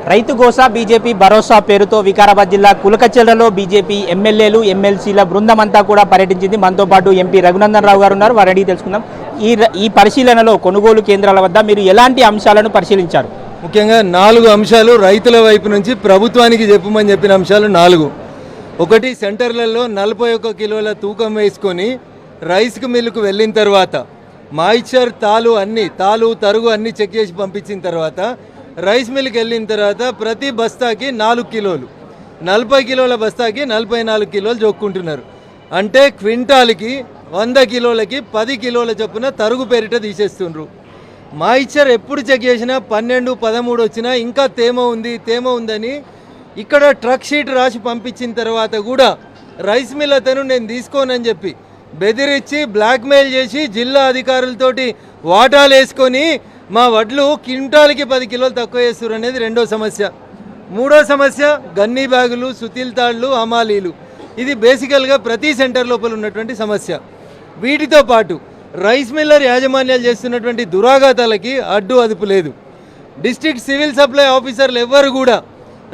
రైతు గోసా బీజేపీ భరోసా పేరుతో వికారాబాద్ జిల్లా కులకచెర్లలో బీజేపీ ఎమ్మెల్యేలు ఎమ్మెల్సీల బృందం అంతా కూడా పర్యటించింది. మనతో పాటు ఎంపీ రఘునందన్ రావు గారు ఉన్నారు. వారిని తెలుసుకుందాం. ఈ పరిశీలనలో కొనుగోలు కేంద్రాల వద్ద మీరు ఎలాంటి అంశాలను పరిశీలించారు? ముఖ్యంగా 4 అంశాలు రైతుల వైపు నుంచి ప్రభుత్వానికి చెప్పమని చెప్పిన అంశాలు 4. ఒకటి, సెంటర్లలో 41 కిలోల తూకం వేసుకొని రైస్ మిల్లుకు వెళ్ళిన తర్వాత మాయిశ్చర్ తాలు తరుగు అన్నీ చెక్ చేసి పంపించిన తర్వాత రైస్ మిల్కి వెళ్ళిన తర్వాత ప్రతి బస్తాకి 4 కిలోలు, 40 కిలోల బస్తాకి 44 కిలోలు జోక్కుంటున్నారు. అంటే క్వింటాల్కి 100 కిలోలకి 10 కిలోల చొప్పున తరుగు పేరిట తీసేస్తుండ్రు. మాయిశ్చర్ ఎప్పుడు చెక్ చేసినా 12, 13 వచ్చినా ఇంకా తేమ ఉందని ఇక్కడ ట్రక్ షీట్ రాసి పంపించిన తర్వాత కూడా రైస్ మిల్ అతను నేను తీసుకోనని చెప్పి బెదిరించి బ్లాక్మెయిల్ చేసి జిల్లా అధికారులతోటి వాటాలు వేసుకొని మా వడ్లు క్వింటాల్కి 10 కిలోలు తక్కువ చేస్తారు అనేది రెండో సమస్య. మూడో సమస్య గన్నీ బ్యాగులు, సుతీల్ తాళ్లు, హమాలీలు. ఇది బేసికల్గా ప్రతి సెంటర్ లోపల ఉన్నటువంటి సమస్య. వీటితో పాటు రైస్ మిల్లర్ యాజమాన్యాలు చేస్తున్నటువంటి దురాఘాతాలకి అడ్డు అదుపు లేదు. డిస్ట్రిక్ట్ సివిల్ సప్లై ఆఫీసర్లు ఎవ్వరు కూడా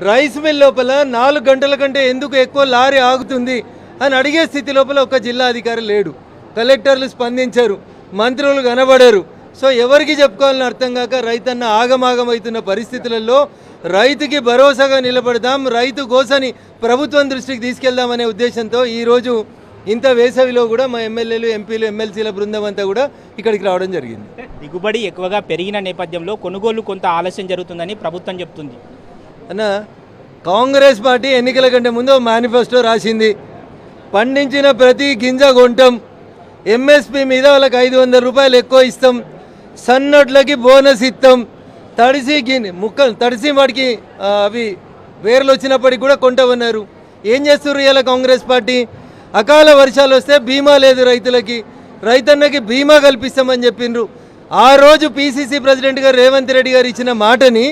రైస్ మిల్ లోపల 4 గంటల కంటే ఎందుకు ఎక్కువ లారీ ఆగుతుంది అని అడిగే స్థితి లోపల ఒక జిల్లా అధికారి లేడు. కలెక్టర్లు స్పందించారు, మంత్రులు కనబడరు. సో ఎవరికి చెప్పుకోవాలని అర్థం కాక రైతన్న ఆగమాగమవుతున్న పరిస్థితులలో రైతుకి భరోసాగా నిలబడదాం, రైతు గోసని ప్రభుత్వం దృష్టికి తీసుకెళ్దామనే ఉద్దేశంతో ఈరోజు ఇంత వేసవిలో కూడా మా ఎమ్మెల్యేలు, ఎంపీలు, ఎమ్మెల్సీల బృందం అంతా కూడా ఇక్కడికి రావడం జరిగింది. దిగుబడి ఎక్కువగా పెరిగిన నేపథ్యంలో కొనుగోలు కొంత ఆలస్యం జరుగుతుందని ప్రభుత్వం చెప్తుంది. అన్న, కాంగ్రెస్ పార్టీ ఎన్నికల కంటే ముందు మేనిఫెస్టో రాసింది. పండించిన ప్రతి గింజ కొంటాం, ఎంఎస్పి మీద వాళ్ళకి 500 రూపాయలు ఎక్కువ ఇస్తాం, సన్నొడ్లకి బోనస్ ఇస్తాం, తడిసి వాడికి అవి వేర్లు వచ్చినప్పటికి కూడా కొంటామన్నారు. ఏం చేస్తున్నారు ఇలా కాంగ్రెస్ పార్టీ? అకాల వర్షాలు వస్తే బీమా లేదు రైతులకి, రైతన్నకి బీమా కల్పిస్తామని చెప్పిండ్రు. ఆ రోజు పిసిసి ప్రెసిడెంట్ గారు రేవంత్ రెడ్డి గారు ఇచ్చిన మాటని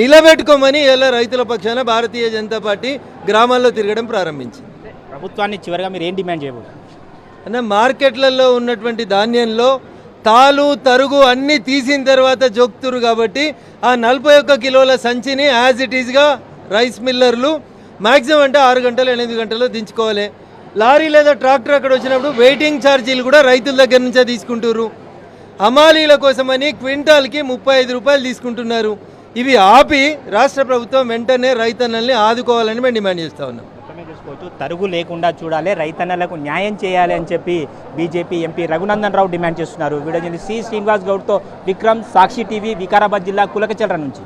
నిలబెట్టుకోమని ఇలా రైతుల పక్షాన భారతీయ జనతా పార్టీ గ్రామాల్లో తిరగడం ప్రారంభించింది. ప్రభుత్వాన్ని చివరిగా మీరు ఏం డిమాండ్ చేయబోతున్నారు? అన్న, మార్కెట్లలో ఉన్నటువంటి ధాన్యంలో తాలు తరుగు అన్నీ తీసిన తర్వాత జోక్తురు కాబట్టి ఆ 41 కిలోల సంచిని యాజ్ ఇట్ ఈజ్గా రైస్ మిల్లర్లు మ్యాక్సిమం అంటే 6 గంటలు 8 గంటలు దించుకోవాలి. లారీ లేదా ట్రాక్టర్ అక్కడ వచ్చినప్పుడు వెయిటింగ్ ఛార్జీలు కూడా రైతుల దగ్గర నుంచే తీసుకుంటున్నారు. హమాలీల కోసమని క్వింటాల్కి 35 రూపాయలు తీసుకుంటున్నారు. ఇవి ఆపి రాష్ట్ర ప్రభుత్వం వెంటనే రైతన్నల్ని ఆదుకోవాలని మేము డిమాండ్ చేస్తూ ఉన్నాం. తరుగు లేకుండా చూడాలి, రైతన్నలకు న్యాయం చేయాలి అని చెప్పి BJP MP Raghunandan Rao demand చేస్తున్నారు. వీడియో సి శ్రీనివాస్ గౌడ్తో విక్రమ్, సాక్షి టీవీ, వికారాబాద్ జిల్లా కులకచెర్ల నుంచి.